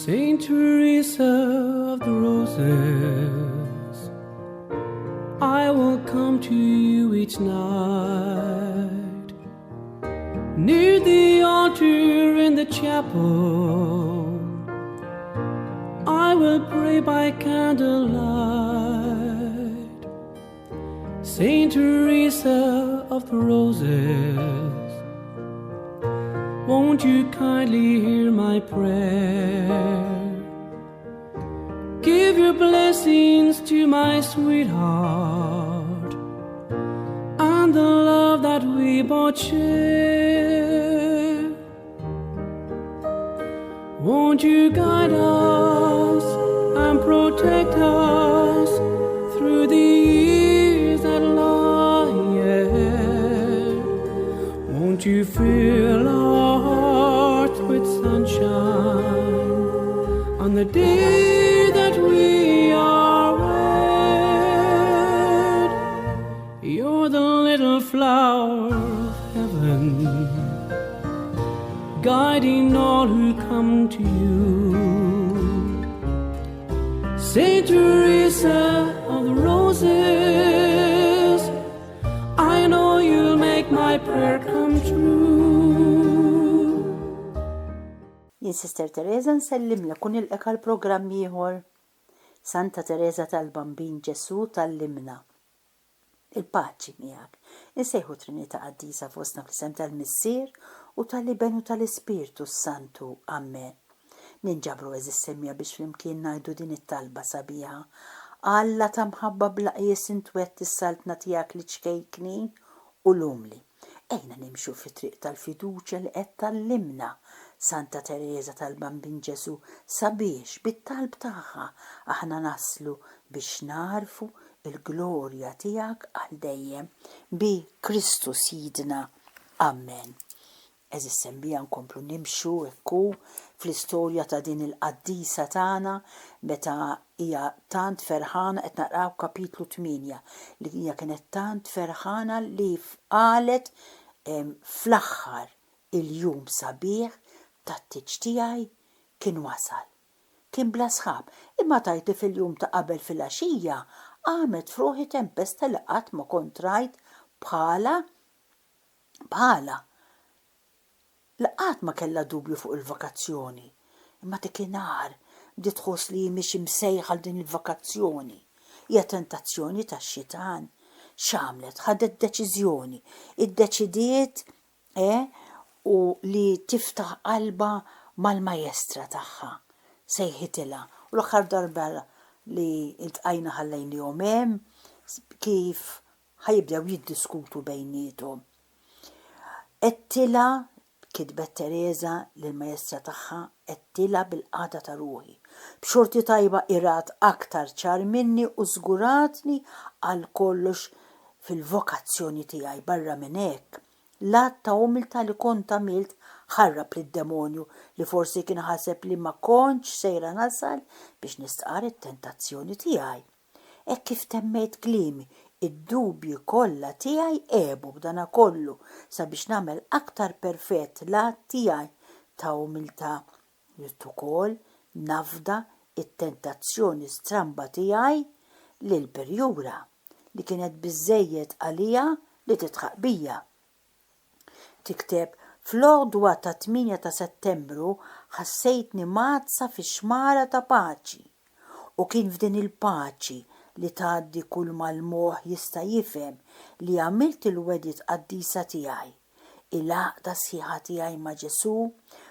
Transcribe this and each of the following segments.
Saint Teresa of the Roses, I will come to you each night, near the altar in the chapel. I will pray by candlelight. Saint Teresa of the Roses, won't you kindly hear my prayer? Give your blessings to my sweetheart and the love that we both share. Won't you guide us and protect us through the years that lie ahead? Won't you fill our hearts with sunshine on the day that we are wed? You're the little flower of heaven, guiding all who come to you. Saint Teresa of the Roses, I know you'll make my prayer come true. Jien Sister Teresa nsellimla kun il-eka l-programm ieħor Santa Teresa tal-Bambin Ġesu tal-Limna. Il-paċi miegħek. Insejħu Trinità Qaddisa fostna fl-isem tal-Missier u tal-Iben u tal-Ispirtu Santu. Amen. Ninġabru eżis semmija biex flimkien ngħidu din it-talba sabiħa. Alla ta' mħabba blaqjes intwett is-saltna tiegħek li ċkejknin u lumli. Ejna nimxu fi triq tal-fiduċja li qed tallimna Santa Teresa tal-Bambin Ġesu sabiex bit-talb tagħha aħna naslu biex narfu il-glorja tiegħek għal dejjem bi Kristus Sidna. Amen. Eżis sembija nkomplu nimxu ekku fl-istorja ta' din il-qaddisa tagħna meta hija tant ferħana qed naqraw kapitlu 8 li hija kienet tant ferħana li qalet fl-aħħar il-jum sabiħ tat-tiġ tiegħi kien wasal. Kien bla sħab, imma tajt li fil-jum ta' qabel fil-għaxija għamet fruħi tempesta li qatt ma kont rajt bħala laqat ma kella dubju fuq il-vakazzjoni. Imma tikinar bdiet tħoss li mhix imsejħa din il-vakazzjoni. Hija tentazzjoni tax-xitan. X'għamlet? ħadet deċiżjoni. Iddeċidiet u li tiftaħ qalba mal-majestra tagħha. Sejħitilha. U l-aħħar darba li iltqajna ħallejnihom hemm kif ħajibdew jiddiskutu bejniethom. Qedtilha kitbet Teresa lill-majestra tagħha qedtilha bil-qagħda ta' ruħi. B'xorti tajba irat aktar ċar minni u żguratni għal kollox fil-vokazzjoni tiegħi barra minn hekk. L-att ta' umilta li kont għamilt ħarrab lid-demonju li forsi kien ħaseb li ma kontx sejra nasal biex nistqar it-tentazzjoni tiegħi. Hekk kif temmejt kliemi, id-dubji kollha tiegħi ebu b'dana kollu sabiex nagħmel aktar perfett l-att tiegħi ta' umilta li ukoll nafda it-tentazzjoni stramba tiegħi lill-perjura li kienet biżżejjed għalija li titħaq bija. Tikteb fl-għodwa ta' 8 ta' Settembru ħassejtni mazza fi xmara ta' paċi u kien f'din il-paċi li tgħaddi kull mal-moħħ jista' jifhem li għamilt il-wedit qaddisa tiegħi. Il-għaqda sħiħa tiegħi ma' Ġesu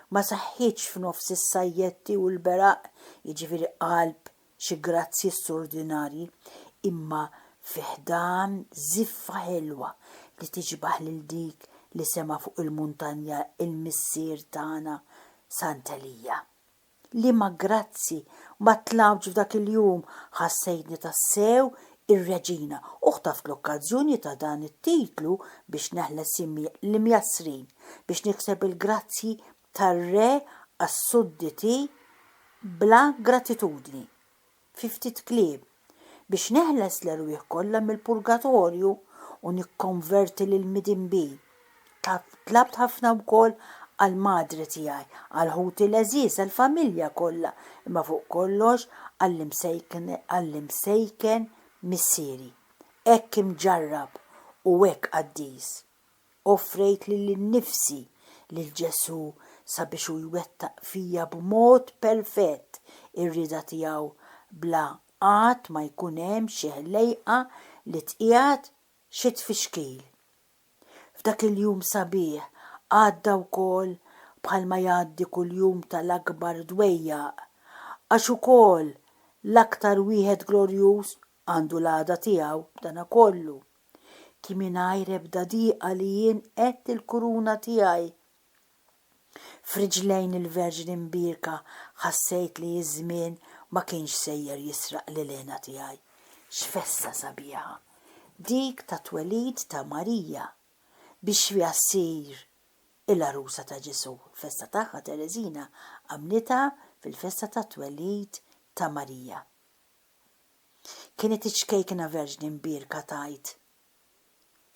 ma saħħitx f'nofs is-sajjetti u l-beraq, jiġifieri qalb xi grazzi straordinarji, imma fi ħdan żiffa ħelwa li tiġbaħ lil dik li sema fuq il-muntanja il-missier tagħna Sant'Elija. Li ma grazzi ma tlawġ f'dak il-jum ħassejtni tassew ir-reġina u ħtaft l-okkażjoni ta' dan it-titlu biex neħles l-imjasrin biex nikseb il-grazzi tar-re għas-sudditi bla gratitudni. 50 kliem biex neħles l-erwieħ kollha mill-purgatorju u nikkonverti lil midin bi. Tlabt ħafna wkoll għal-madri tiegħi, għal-ħuti l-eżiż, għal-familja kollha, imma fuq kollox għall-imsejken missieri. Hekk imġarrab u hekk qaddis. Offrejt lil nnifsi lil Ġesu sabiex hu jwettaq fija b'mod perfett ir-rida tiegħu bla qatt ma jkun hemm xi ħlejqa li tqiegħed xi tfixkil. F'dak il-jum sabiħ għadda wkoll bħalma jgħaddi kuljum tal-akbar dwejjaq, għax ukoll l-aktar wieħed glorjuż għandu l-għada tiegħu b'dana kollu. Kien mingħajr ebda dieqa li jien qed il-kuruna tiegħi f'riġlejn il-Verġni Mbirka ħassejt li ż-żmien ma kienx sejjer jisraq l-Elena tiegħi. X'festa sabiħa dik ta' twelid ta' Marija biex fiha ssir il-arusa ta' Ġesu. Festa tagħha Tereżina għamlitha fil-festa ta' twelid ta' Marija. Kienet iċkejkna Verġni Mbirka tajt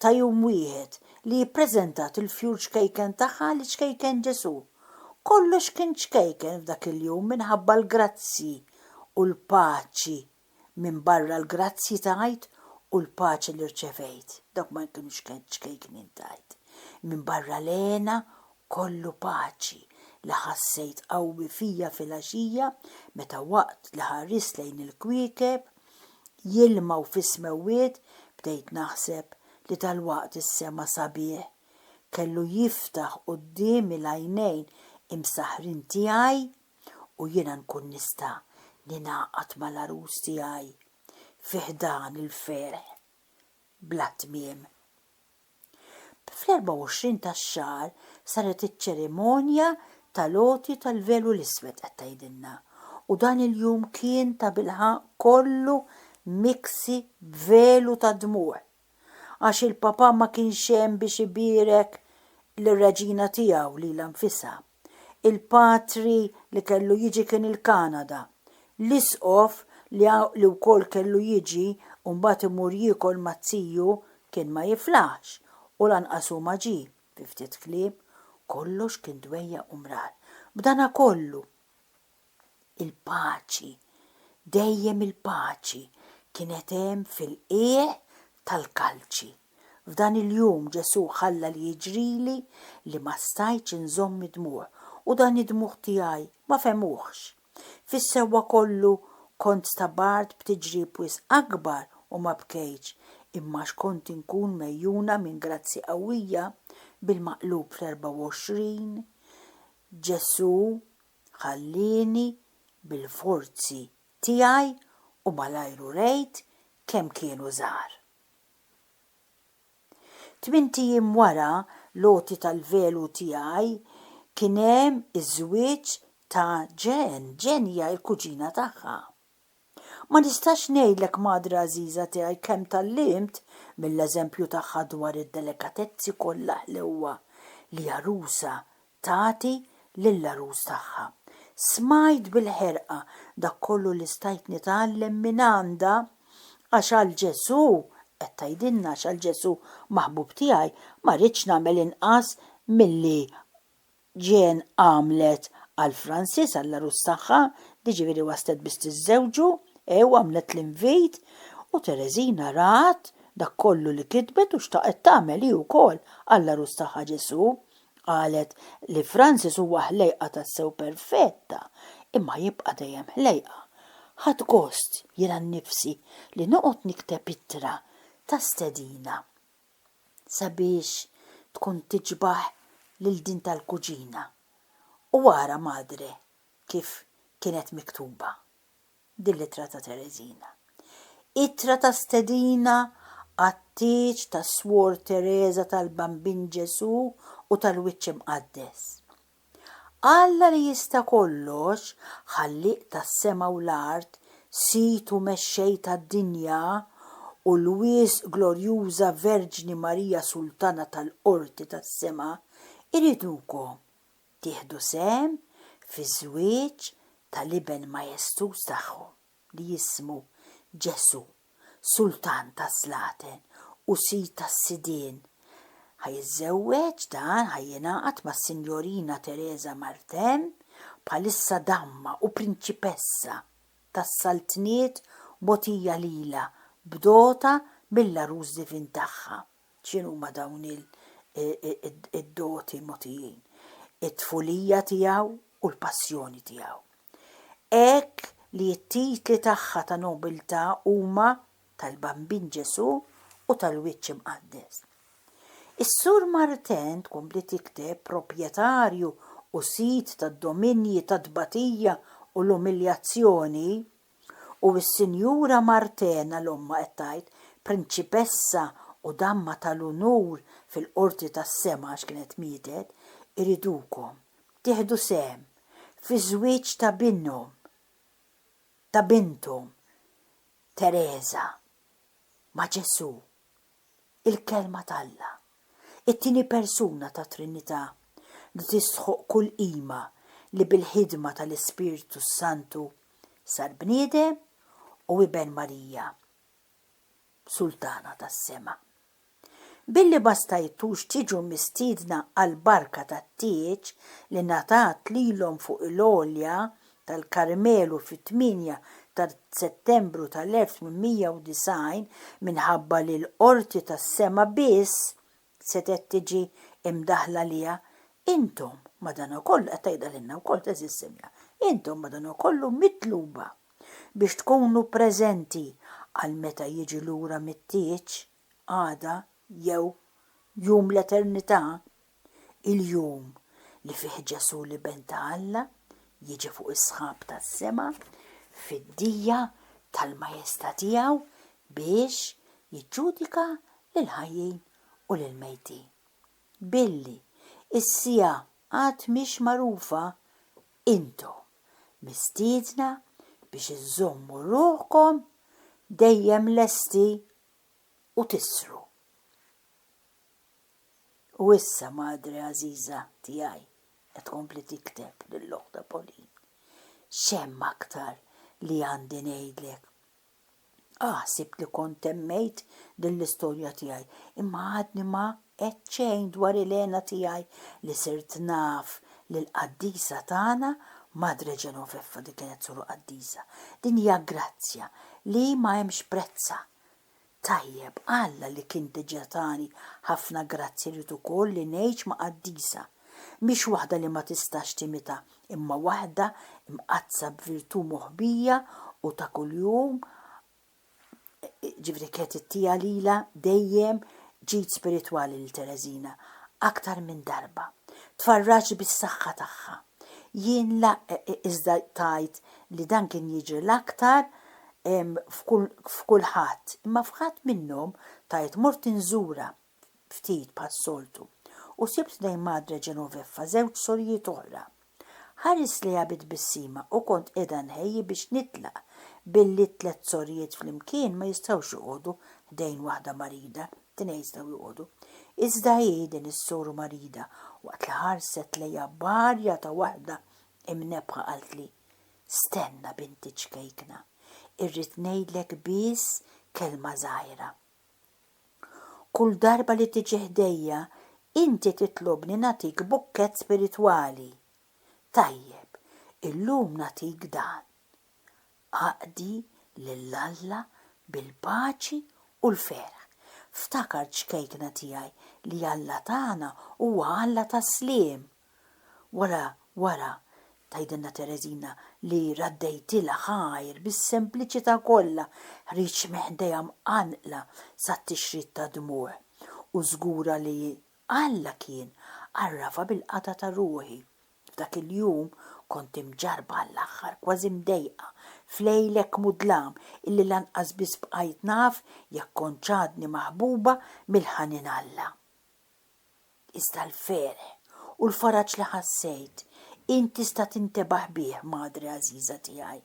ta' jum wieħed li jippreżentat il-fjur ċkejken tagħha li ċkejken Ġesu. Kollox kien ċkejken f'dak il-jum minħabba l-grazzi u l-paċi minn barra l-grazzi tajt u l-paċi li rċevejt. Dak ma kienux ċkejken tajt. Minn barra lena kollu paċi li ħassejt qawwi fija fil-għaxija meta waqt li ħares lejn il-kwiekeb jilmaw fis-smewwiet bdejt naħseb li tal-waqt is-sema sabiħ kellu jiftaħ quddiem il-għajnejn imsaħrin tiegħi u jiena nkun nista' ninaqat mal-arus tiegħi fih dan il-ferħ bla tmiem. Fl-24 tax-xahar saret iċ-ċerimonja tal-għoti tal-velu l-iswed qed tgħidilna u dan il-jum kien ta' bilħaq kollu miksi b'velu ta' dmuዕ għax il-papa ma kienx hemm biex ibierek lir-reġina tiegħu lilha nfisha. Il-patri li kellu jiġi kien il-Kanada. L-isqof li wkoll kellu jiġi u mbagħad imur jiekol mazziju kien ma jiflaħx u lanqas hu ma ġie. Fi ftit kliem kollox kien dwejja u mrar. B'dana kollu il-paċi, dejjem il-paċi kienet hemm fil-qiegħ tal-kalċi. F'dan il-jum Ġesu ħalla li jiġrili li ma stajtx inżomm id-dmuዕ u dan id-dmuħ tiegħi ma femuħx. Fis-sewwa kollu kont stabart b'tiġri pwis akbar u ma bkejġ imma x'kont inkun mejjuna minn grazzi qawwija bil-maqlub fl-24 Ġesu ħallini bil-forzi tiegħi u malajru rejt kemm kienu żgħar. 8 ijiem wara l-għoti tal-velu tiegħi kien hemm iż-żwieġ ta' Jen hija l-kuġina tagħha. Ma nistax ngħidlek madra għażiża tiegħi kemm tallimt mill-eżempju tagħha dwar id-delikatezzi kollha ħlewwa li arusa tagħti lill-arus tagħha. Smajt bil-ħerqa dak kollu li stajt nitgħallem minn għandha għax għal Ġesu qed tgħidilna għax għal Ġesu maħbub tiegħi ma rridx nagħmel inqas milli Jen għamlet għal Francis għall-arus tagħha, jiġifieri waslet biex tiżżewġu, għamlet l-invit u Tereżina rat dak kollu li kitbet u xtaqet tagħmel hi wkoll għall-arus tagħha Ġesu. Qalet li Francis huwa ħlejqa tassew perfetta imma jibqa' dejjem ħlejqa. Ħadd gost jiena nnifsi li noqgħod nikteb ittra ta' stedina sabiex tkun tiġbaħ lil din tal-kuġina. U wara madre kif kienet miktuba din l-ittra ta' Tereżina. Ittra ta' stedina għat-tieġ ta' Swor Teresa tal-Bambin Ġesu u tal-Wiċċ Imqaddes. Alla li jista' kollox ħalliq tas-sema u l-art, situ mexxej tad-dinja u l-wies glorjuża Verġni Marija Sultana tal-qorti tas-sema iridukom tieħdu sehem fi żwieġ tal-iben majestus tagħhom li jismu Ġesu, Sultan tas-Slaten u Sid tas-Sidien. ħajżewweġ dan ħajjingħaqad ma' Sinjorina Teresa Martin bħalissa damma u prinċipessa tas-Saltniet botija lila bdota mill-aruż divin tagħha. X'inhuma dawn id-doti motijin? It-tfulija tiegħu u l-passjoni tiegħu. Hekk li t-titli tagħha ta' nobiltà huma tal-Bambin Ġesu u tal-Wiċċ Imqaddes. Is-Sur Martin tkompli tikteb proprjetarju u sit tad-dominji ta' tbatija u l-umiljazzjoni u s-Sinjura Martena l-omma qed tgħid prinċipessa u damma tal-unur fil-qorti tas-sema għax kienet mietet, iridukom tieħdu sehem fi żwieġ ta' bintom Teresa ma' Ġesu, il-kelma t'Alla, it-tieni persuna ta' Trinità li tisħoq kull qima li bil-ħidma tal-Ispiritu Santu sar bniedem u iben Marija, Sultana tas-sema. Billi ma stajtux tiġu mistiedna għal-barka tat-tieġ li natat lilhom fuq il-għolja tal-Karmelu fit-8 ta' Settembru tal-1890 minħabba li l-qorti tas-sema biss setet tiġi imdaħla liha, intom madankollu qed tgħidha lilna wkoll teżissimja, intom madankollu mitluba biex tkunu preżenti għal meta jiġi lura mit-tieġ għada jew jum l-eternità, il-jum li fih Ġesu li ben ta' Alla jiġi fuq is-sħab tas-sema fid-dija tal-majestà tiegħu biex jiġġudika lil-ħajjin u lil-mejtin. Billi is-sija għad mhix magħrufa, intom mistiedna biex iżommu ruħkom dejjem lesti u tisru. U issa madre Aziza tiegħi qed tkompli tikteb lill-oħda Pauline. X'hemm aktar li għandi ngħidlek. Sibt li kont temmejt din l-istorja tiegħi, imma għadni ma qed xejn dwar Elena tiegħi li sirt naf li l-qaddisa tagħna Madre Genoveffa di kienet suru qaddisa. Din hija grazzja li ma hemmx prezza. Tajjeb, Alla li kien diġatani ħafna grazzi li ukoll li ngħix ma' qaddisa. Mhix waħda li ma tistax timita, imma waħda imqazza b'virtu moħbija u ta' kuljum ġifri kienet it-tija lila dejjem ġid spiritwali lil Tereżina aktar minn darba. Tfarraġ bis-saħħa tagħha. Jien la iżda tajt li dan kien jiġri l-aktar f'kulħadd, imma f'ħadd minnhom tajt mort inżura ftit bħas-soltu u sibt lejn Madre Genoveffa żewġ sorjiet oħra. Ħares li għabit bis-sima u kont qiegħda nħejji biex nitlaq billi 3 sorjiet flimkien ma jistgħux joqogħdu ħdejn waħda marida, tnejn jistgħu joqogħdu. Iżda din is-soru marida waqt li ħarset lejha barja ta' waħda imnebħa qalt li stenna binti ċkejkna, irrid ngħidlek biss kelma żgħira. Kull darba li tiġi ħdejja inti titlobni nagħtik bukkett spiritwali. Tajjeb, illum nagħtik dan. Aqdi lill-Alla bil-paċi u l-ferħ. Ftakar ċkejkna tiegħi li Alla tagħna huwa Alla tasliem. Wara tajdinna Tereżina li raddejtilha ħajr bis-sempliċità kollha ħriġ meħdejha mqanqla sat-tixrid ta' dmuዕ u żgura li Alla kien għarrafa bil-qata ta' ruħi. F'dak il-jum kont imġarba għall-aħħar kważi mdejqa flejlek mudlam illi lanqas biss bqajt naf jekk kont ċadni maħbuba mill-ħanin Alla. Iżda l-ferħ u l-faraġġ li ħassejt inti sta tintebaħ bih, Madre Aziza tiegħi.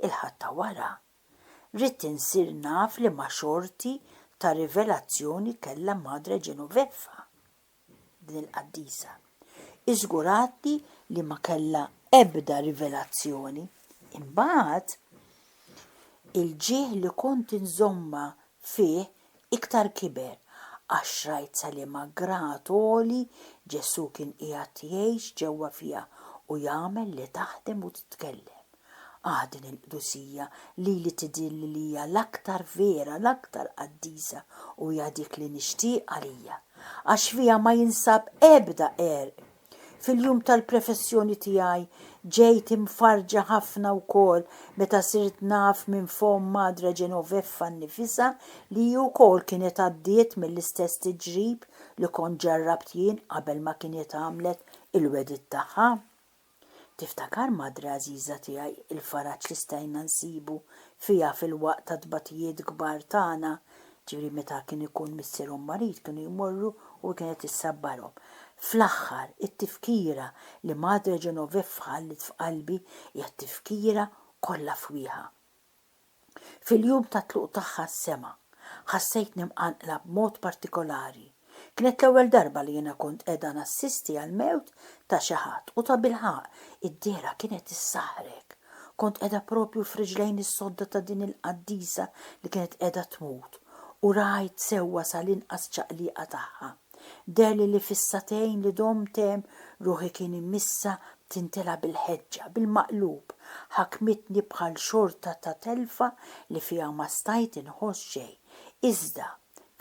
Il-ħatta wara rrid insir naf li ma' xorti ta' rivelazzjoni kellha Madre Genoveffa din il-qaddisa. Iżguratni li ma kellha ebda rivelazzjoni. Imbagħad il-ġieħ li kont inżomma fih iktar kiber għax rajt salima gratoli Ġesu kien qiegħed jgħix ġewwa fiha u jagħmel li taħdem u titkellem. Din il-qdusija li tidilli lija l-aktar vera, l-aktar qaddisa u hija dik li nixtieq għalija. Għax fiha ma jinsab ebda għerq. Fil-jum tal-professjoni tiegħi ġejt imfarġa ħafna wkoll meta sirt naf minn fom Madre Genoveffa nnifisha li wkoll kienet għaddiet mill-istess tiġrib li kont ġarrabt jien qabel ma kienet għamlet il-wedit tagħha. Tiftakar Madre Aziza tiegħi il-faraġġ li stajna nsibu fiha fil-waqt ta' tbatijiet kbar tagħna, ġifieri meta kien ikun missierhom marit kienu jmorru u kienet issabbarhom. Fl-aħħar it-tifkira li Madre Genoveffa ħallit f'qalbi hija t-tifkira kollha fwiha. Fil-jum ta' tluq tagħha s-sema ħassejt nimqanqla b'mod partikolari. Kienet l-ewwel darba li jiena kont qiegħda nassisti għall-mewt ta' xi ħadd u ta' bilħaq id-dera kienet issaħrek. Kont qiegħda propju f'riġlejn is-sodda ta' din il-qaddisa li kienet qiegħda tmut u rajt sewwa sal-inqas ċaqliqa tagħha. Derli li fis-satejn li domtem ruħi kien immissa tintela bil-ħeġġa, bil-maqlub, ħakmitni bħal xorta ta' telfa li fiha ma stajt inħoss xejn. Iżda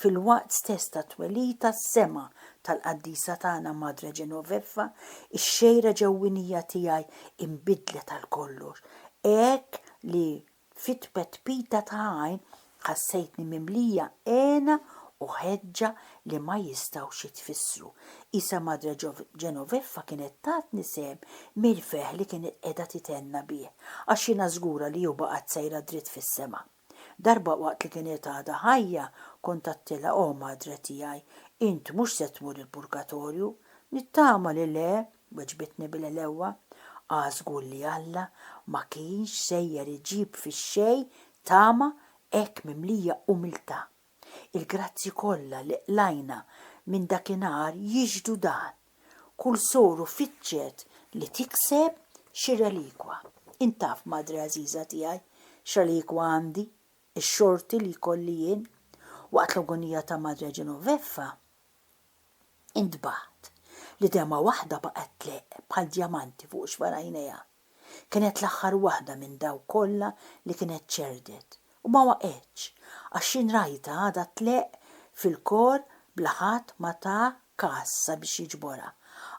fil-waqt stess ta' twelita s-sema tal-qaddisa tagħna Madre Genoveffa, ix-xejra ġewwinija tiegħi inbidlet għal kollox. Hekk li fitbet pita ta' għajn ħassejtni mimlija għena u ħeġġa li ma jistgħux jitfissru. Isa Madre Genoveffa kienet tatni sem mill-feħ li kienet qiegħda titenna bih, għax jiena żgura li hu baqgħet sejra dritt fis-sema. Darba waqt li kienet għadha ħajja kont għattila Madre tiegħi, int mhux se tmur il-purgatorju, nittama li le, weġbitni bil-ewwa, żgur li Alla ma kienx sejjer iġib fix-xejn tama hekk mimlija umiltà. Il-grazzi kollha li qlajna minn dakinhar jiġdu dan. Kull soru fittxet li tikseb xi relikwa. Intaf Madre Aziza tiegħi x'relikwa għandi, ix-xorti li jkolli jien. Waqt l-agonija ta' Madre Genoveffa intbaħt li dema waħda baqgħet tleq bħal djamanti fuq xwarajnejha. Kienet l-aħħar waħda minn daw kollha li kienet ċerdet u ma waqgħetx għax xi rajta għadha tleq fil-kor bla ħadd ma ta' kassa biex jiġborha.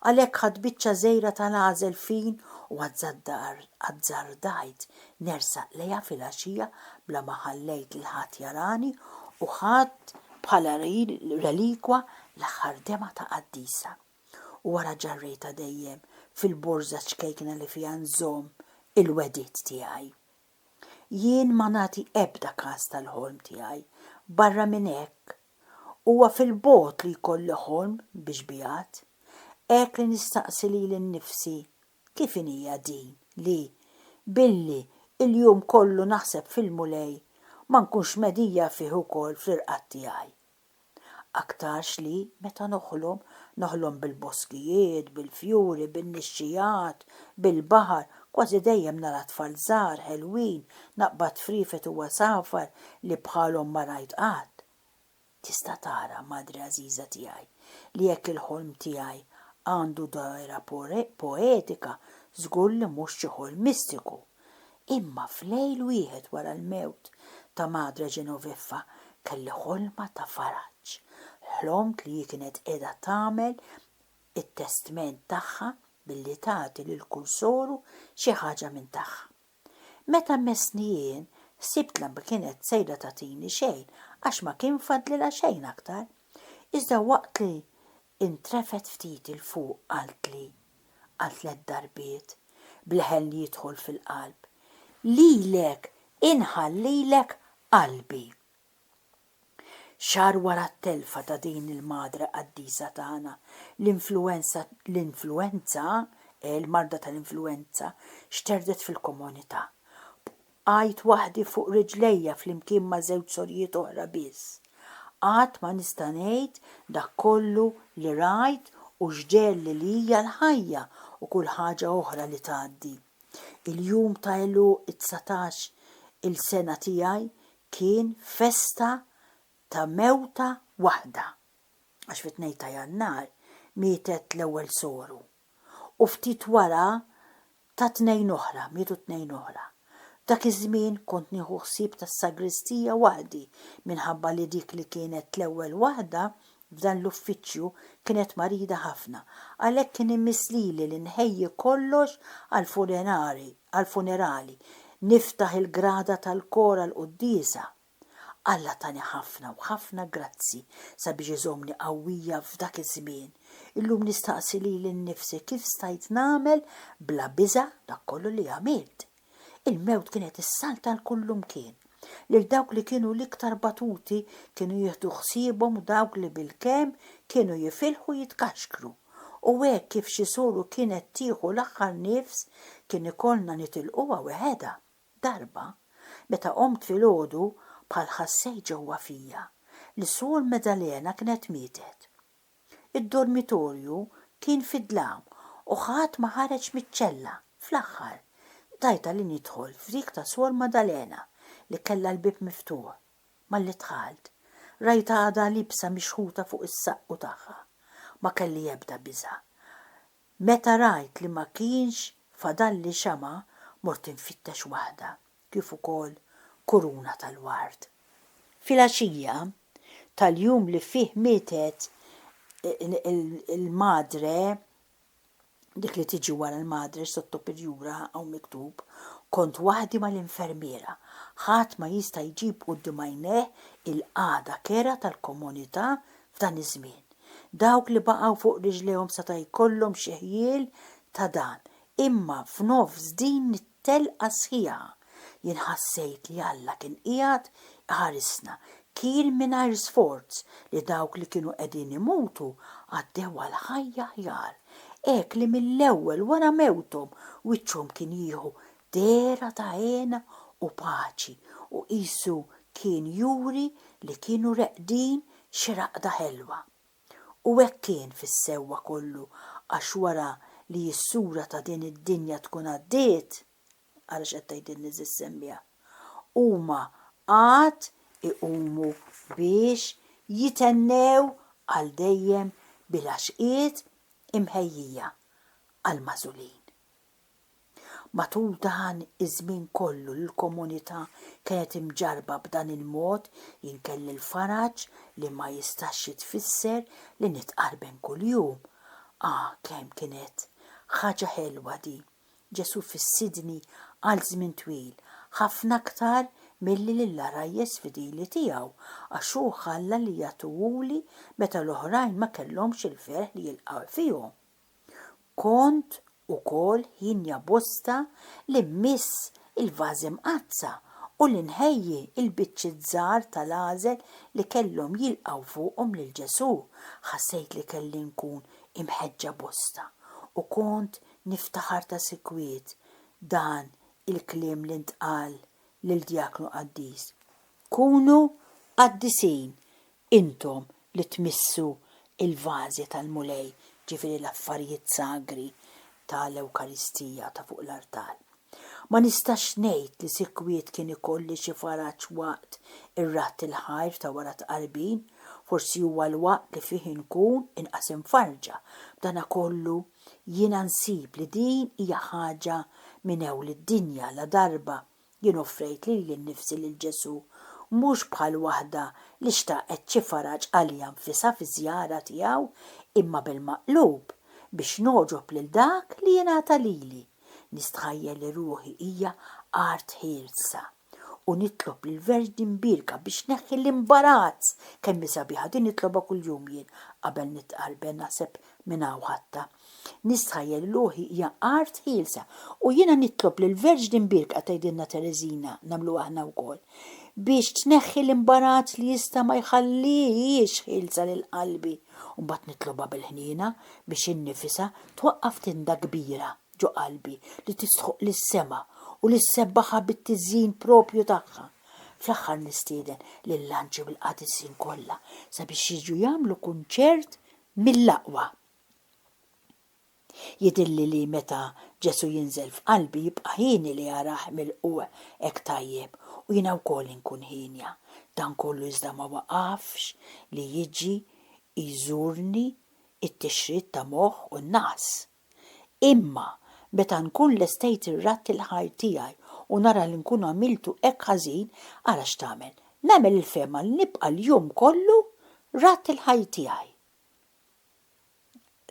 Għalhekk ħadd biċċa żejra tal-għażel fin u għazzardajt nersaq lejha fil-għaxija bla ma ħallejt il ħadd jarani u ħadd bħala relikwa l-aħħar dema ta' qaddisa. U wara ġarrejta dejjem fil-borża ċkejkna li fiha nżomm il-wedit tiegħi. Jien ma nagħti ebda każ tal-ħolm tiegħi, barra minn hekk huwa fil-bot li jkolli ħolm biex bijat, hekk li nistaqsi lili nnifsi kif hija din li billi il-jum kollu naħseb fil-mulej ma nkunx medija fih ukoll fl-irqat tiegħi. Aktarx li meta noħlom bil-boskijiet, bil-fjuri, bin-nixxijat, bil-baħar, kważi dejjem nara tfal żgħar ħelwin, naqbad frifet u wasafar li bħalhom ma rajt qatt. Tista' tara Madre Aziza tiegħi li jekk il-ħolm tiegħi għandu dajra poetika żgur li mhux xi ħolm mistiku. Imma f'lejl wieħed wara l-mewt ta' Madre Genoveffa kelli ħolma ta' faraġġ. Ħlomt li kienet qiegħda tagħmel it-testament tagħha billi tagħti lil kull soru xi ħaġa minn tagħha. Meta mmessni jien sibt li kienet sejra tagħtini xejn għax ma kien fadlilha xejn aktar. Iżda waqt li intrefet ftit il fuq qalt tliet darbiet bleħen li jidħol fil-qalb. Lilek inħallilek qalbi. Xar wara t-telfa ta' din il-madre qaddisa tagħna, l-influenza, il-marda tal-influenza, xterdet fil-komunità. Għajt waħdi fuq riġlejja fl-imkien ma' żewġ sorjiet oħra biss. Qatt ma nista' ngħid dak kollu li rajt u xġelli li hija l-ħajja u kull ħaġa oħra li tgħaddi. Il-jum ta' it-19 il-sena tiegħi kien festa ta' mewta waħda. għax fit-2 ta' Jannar mietet l-ewwel soru. U ftit wara ta' 2 oħra, mietu 2 oħra. Dak iż-żmien kont nieħu ħsieb tas-sagristija waħdi minħabba li dik li kienet l-ewwel waħda f'dan l-uffiċċju kienet marida ħafna, għalhekk kien immisslili li nħejji kollox għall-funerali, niftaħ il-grada tal-kora l-Qudiesa. Alla tani ħafna u ħafna grazzi sabiex iżomni qawwija f'dak iż-żmien. Illum nistaqsi lili nnifsi kif stajt nagħmel bla biża' dak kollu li għamilt. Il-mewt kienet is-salta l-kullum kien. Lil dawk li kienu l-iktar batuti kienu jieħdu ħsiebhom u dawk li bil-kemm kienu jifilħu jitkaxkru. U hekk kif xi soru kienet tieħu l-aħħar nifs kien ikollna nitilquha weħeda. Darba, meta qomt filgħodu bħal ħassej ġewwa fija li sur Medalena kienet mietet. Id-dormitorju kien fid-dlam u ħadd ma ħareġ miċ-ċella. Fl-aħħar tajta li nidħol f'dik ta' Suor Madalena li kellha l-bib miftuħ. Malli dħalt, rajta għadha libsa mixħuta fuq is-saqqu tagħha. Ma kelli ebda biża'. Meta rajt li ma kienx fadalli xama, mort infittex waħda, kif ukoll kuruna tal-ward. Fil-għaxija tal-jum li fih mietet il-madre, dik li tiġi wara l-madre sotto perjura aw miktub, kont waħdi mal-infermiera. Ħadd ma jista' jġib quddiem għajnejh il-qagħda kera tal-komunità f'dan iż-żmien. Dawk li baqgħu fuq riġlejhom seta' jkollhom xi ħjiel ta' dan, imma f'nofs din it-telqa sħiħa jien ħassejt li Alla kien qiegħed ħarisna. Kien mingħajr sforz li dawk li kienu qegħdin imutu għaddew għal ħajja ħjar. Ek li mill-ewwel wara mewthom wiċċhom kien jieħu dera ta' għena u paċi u qisu kien juri li kienu reqdin xi raqda ħelwa. U hekk kien fis-sewwa kollu għax wara li s-sura ta' din id-dinja tkun għaddiet għaliex qed tgħidilni żissemmija. Huma għad iqumu biex jitennew għal dejjem bil-għaxqiet imħejjija għal-mażulin. Matul dan iż-żmien kollu l-komunità kienet imġarba b'dan il-mod jinkelli l-faraġ li ma jistax jitfisser li nitqarben kuljum. Kemm kienet ħaġa ħelwa di. Ġesu fis-sidni għal żmien twil, ħafna aktar milli lill-arajjes fidili tiegħu għax hu ħalla li jagħtuhuli meta l-oħrajn ma kellhomx il-ferħ li jilqgħu fihom. Kont ukoll ħinja bosta li miss il-vażi mqazza u li nħejji il-biċċi żgħar tal-għażel li kellhom jilqgħu fuqhom lil Ġesu. Ħassejt li kelli nkun imħeġġa bosta u kont niftaħar ta' sikwiet dan il-kliem li ntqal lil-Djaknu Qaddis. Kunu qaddisin intom li tmissu il-vażi tal-mulej, ġifieri l-affarijiet sagri tal-Ewkaristija ta' fuq l-artal. Ma nistax ngħid li sikwiet kien ikolli xi faraġġ waqt ir-ratt il-ħajr ta' wara tqarbin, forsi huwa l-waqt li fih inkun inqas imfarġa. B'dana kollu jiena nsib li din hija ħaġa minn hawn lid-dinja la darba jien offrejt lili nnifsi lil Ġesu mhux bħal waħda li xtaqet xi faraġġ għalija nfisha fi-żjara tiegħu imma bil-maqlub biex noġob lil dak li jingħata lili. Nistħajjel li ruħi hija art ħielsa u nitlob lill-Verġni Mbirka biex neħħi l-imbarazz kemm sabiħa din nitlobha kuljum jien qabel nitqarben naħseb minn hawn ħatta. Nistħajjel li ruħi hija art ħielsa u jiena nitlob lill-Verġni Mbirka tgħidilna Tereżina nagħmlu aħna wkoll biex tneħħi l-imbarazz li jista' ma jħallix ħielsa lil qalbi. U mbagħad nitlobha bil-ħniena biex innifisha twaqqaf tinda kbira ġo qalbi li tistħuq lis-sema u li ssebbaħa bit-tiżjin propju tagħha. Fl-aħħar nistieden lill-anġi u l-qadisin kollha sabiex jiġu jagħmlu kunċert mill-aqwa. Jidilli li meta Ġesu jinżel f'qalbi jibqa' ħini li jarah mill-qwa hekk tajjeb u jiena wkoll inkun ħinja. Dan kollu iżda ma waqafx li jiġi jżurni it-tixrid ta' moħħ u n-nas. Imma meta nkun lestejt irratt il-ħajr tiegħi u nara li nkun għamiltu hekk ħażin, ara x'tagħmel? Nagħmel il-fema li nibqa' l-jum kollu ratt il-ħajr tiegħi.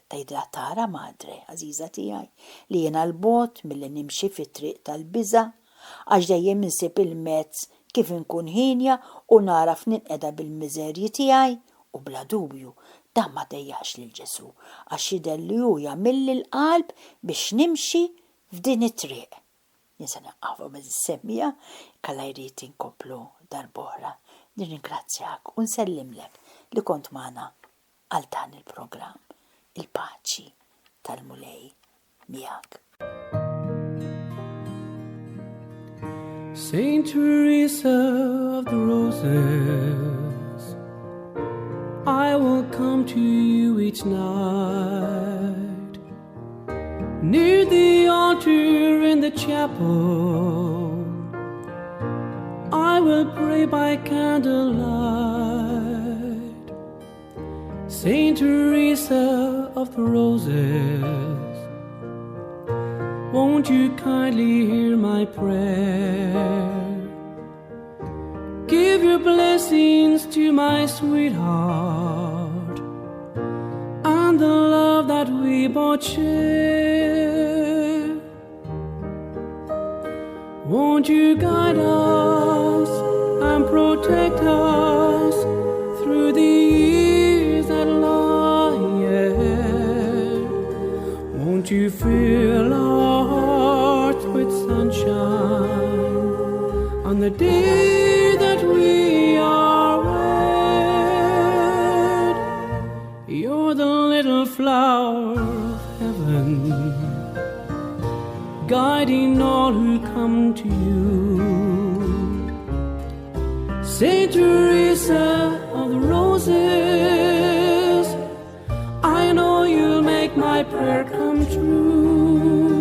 Tgħidilha tara madre, għażiża tiegħi, li jiena l-bogħod milli nimxi fit-triq tal-biża' għax dejjem insib il-mezz kif inkun ħinja u naraf ninqeda bil-miżerji tiegħi u bla dubju dan ma dejjax lil Ġesu għax jidher li hu jagħmilli l-qalb biex nimxi f'din it-triq. Nisa naqqafu semmija kalla jrid inkomplu darb'oħra. Nirringrazzjak u nsellimlek li kont magħna għal dan il-programm. Il-paċi tal-Mulej miegħek. Saint Teresa of the Roses, I will come to you each night, near the altar in the chapel. I will pray by candlelight. Saint Teresa of the Roses, won't you kindly hear my prayer? Give your blessings to my sweetheart and the love that we both share. Won't you guide us and protect us through the years that lie ahead? Won't you fill our hearts with sunshine on the day that we are wed? You're the little flower of heaven, guiding all who come to you. Saint Teresa of the Roses, I know you'll make my prayer come true.